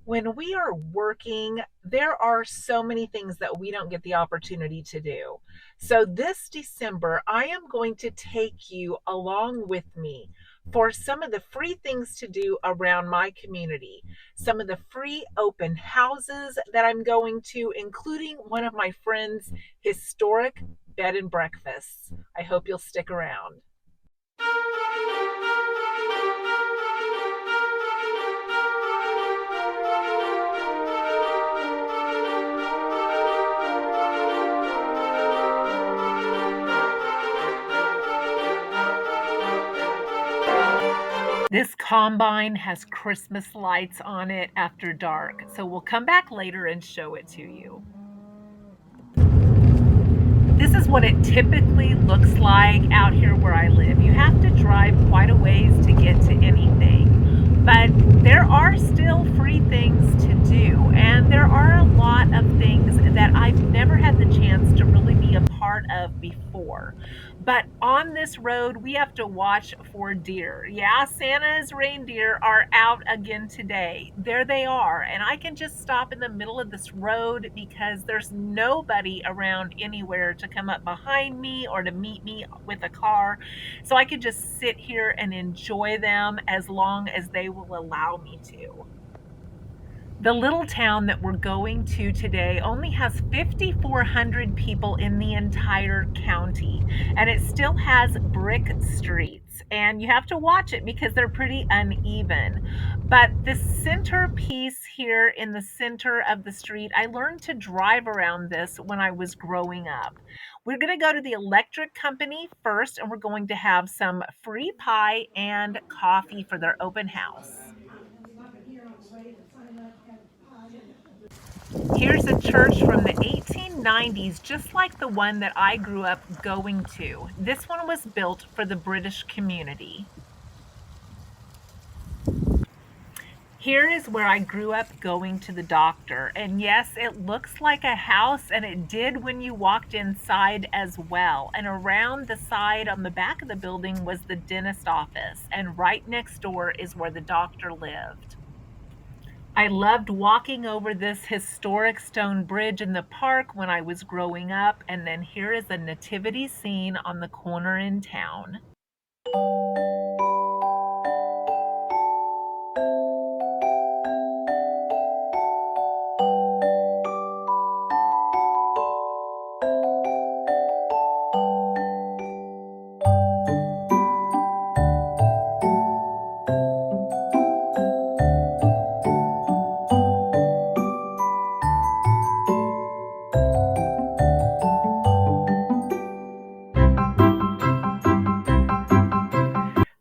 When we are working, there are so many things that we don't get the opportunity to do. So this December, I am going to take you along with me for some of the free things to do around my community, some of the free open houses that I'm going to, including one of my friends' historic bed and breakfasts. I hope you'll stick around. This combine has Christmas lights on it after dark, so we'll come back later and show it to you. This is what it typically looks like out here where I live. You have to drive quite a ways to get to anything, but there are still free things to do, and there are a lot of things that I've never had the chance to really be a part of before. But on this road, we have to watch for deer. Yeah, Santa's reindeer are out again today. There they are. And I can just stop in the middle of this road because there's nobody around anywhere to come up behind me or to meet me with a car. So I could just sit here and enjoy them as long as they will allow me to. The little town that we're going to today only has 5,400 people in the entire county, and it still has brick streets. And you have to watch it because they're pretty uneven. But the centerpiece here in the center of the street, I learned to drive around this when I was growing up. We're going to go to the electric company first, and we're going to have some free pie and coffee for their open house. Here's a church from the 1890s, just like the one that I grew up going to. This one was built for the British community. Here is where I grew up going to the doctor. And yes, it looks like a house, and it did when you walked inside as well. And around the side on the back of the building was the dentist office. And right next door is where the doctor lived. I loved walking over this historic stone bridge in the park when I was growing up, and then here is a nativity scene on the corner in town.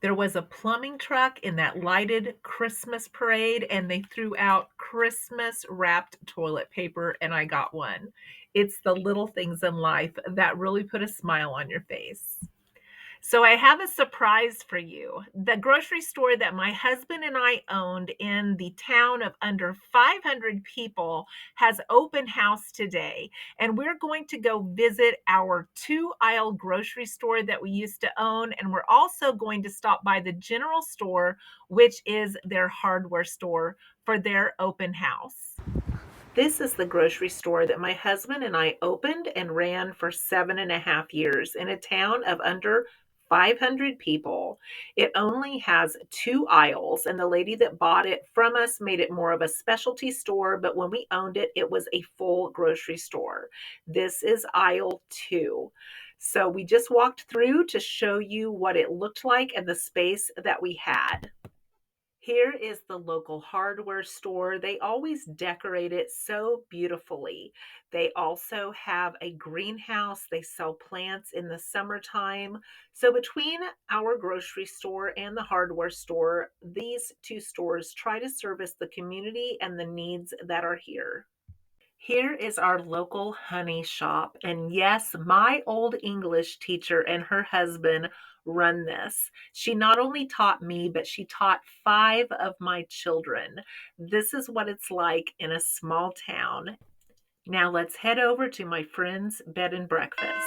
There was a plumbing truck in that lighted Christmas parade, and they threw out Christmas wrapped toilet paper, and I got one. It's the little things in life that really put a smile on your face. So I have a surprise for you. The grocery store that my husband and I owned in the town of under 500 people has open house today. And we're going to go visit our 2-aisle grocery store that we used to own. And we're also going to stop by the general store, which is their hardware store, for their open house. This is the grocery store that my husband and I opened and ran for 7.5 years in a town of under 500 people. It only has 2 aisles, and the lady that bought it from us made it more of a specialty store, but when we owned it, it was a full grocery store. This is aisle 2. So we just walked through to show you what it looked like and the space that we had. Here is the local hardware store. They always decorate it so beautifully. They also have a greenhouse. They sell plants in the summertime. So between our grocery store and the hardware store, these two stores try to service the community and the needs that are here. Here is our local honey shop. And yes, my old English teacher and her husband run this. She not only taught me, but she taught 5 of my children. This is what it's like in a small town. Now let's head over to my friend's bed and breakfast.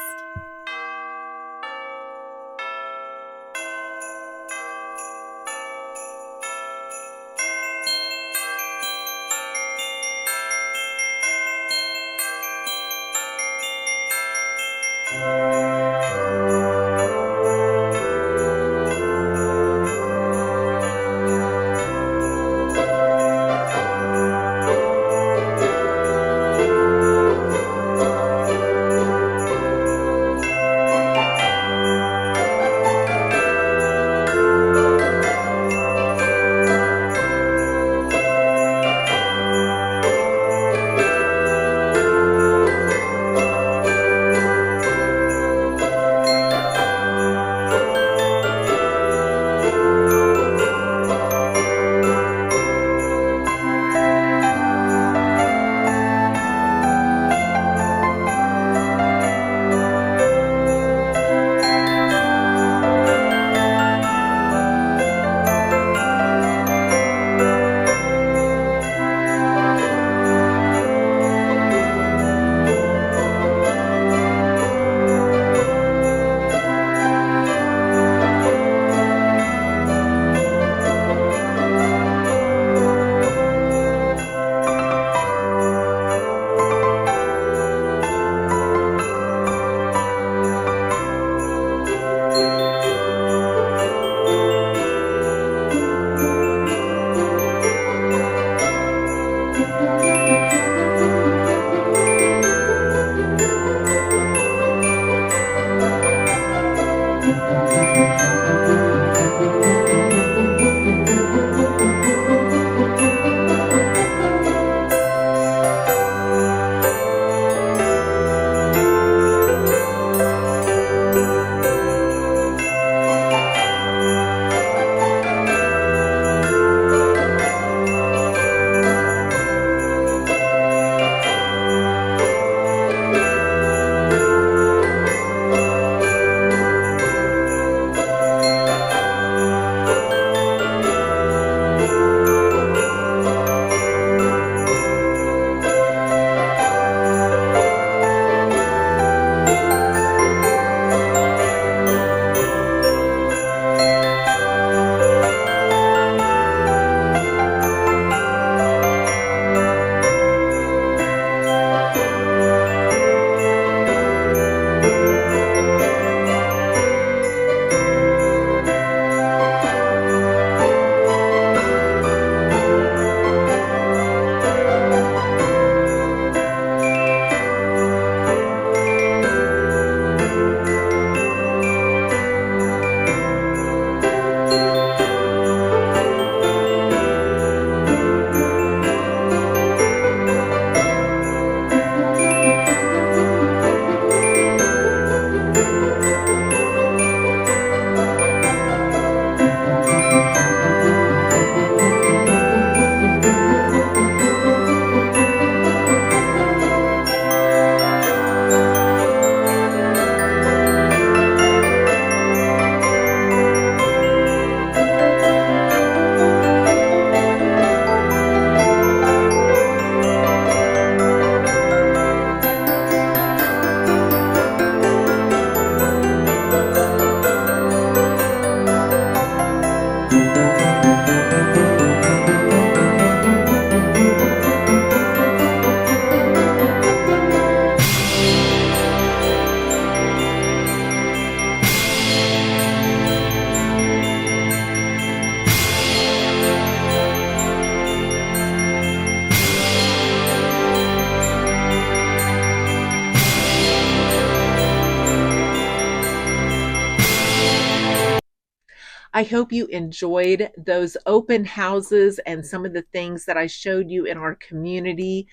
I hope you enjoyed those open houses and some of the things that I showed you in our community.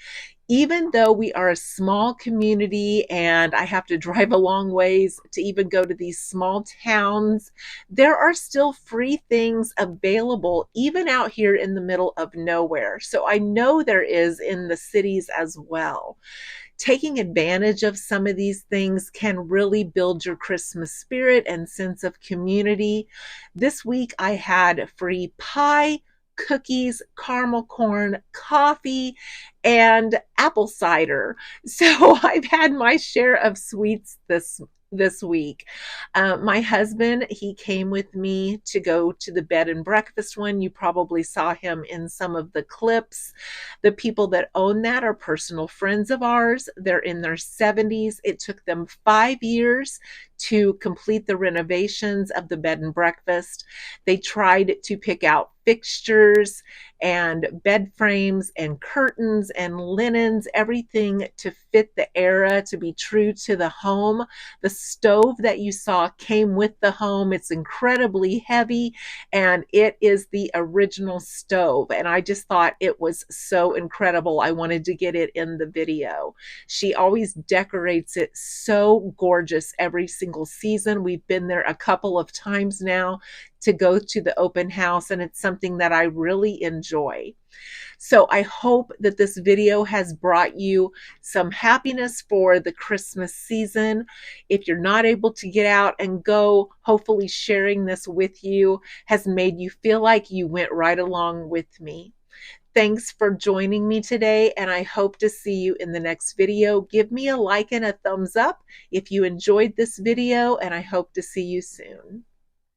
Even though we are a small community and I have to drive a long ways to even go to these small towns, there are still free things available even out here in the middle of nowhere. So I know there is in the cities as well. Taking advantage of some of these things can really build your Christmas spirit and sense of community. This week I had free pie, cookies, caramel corn, coffee, and apple cider. So I've had my share of sweets this week. My husband, he came with me to go to the bed and breakfast one. You probably saw him in some of the clips. The people that own that are personal friends of ours. They're in their 70s. It took them 5 years to complete the renovations of the bed and breakfast. They tried to pick out fixtures and bed frames and curtains and linens, everything to fit the era, to be true to the home. The stove that you saw came with the home. It's incredibly heavy and it is the original stove. And I just thought it was so incredible. I wanted to get it in the video. She always decorates it so gorgeous every single season. We've been there a couple of times now to go to the open house, and it's something that I really enjoy. So I hope that this video has brought you some happiness for the Christmas season. If you're not able to get out and go, hopefully sharing this with you has made you feel like you went right along with me. Thanks for joining me today, and I hope to see you in the next video. Give me a like and a thumbs up if you enjoyed this video, and I hope to see you soon.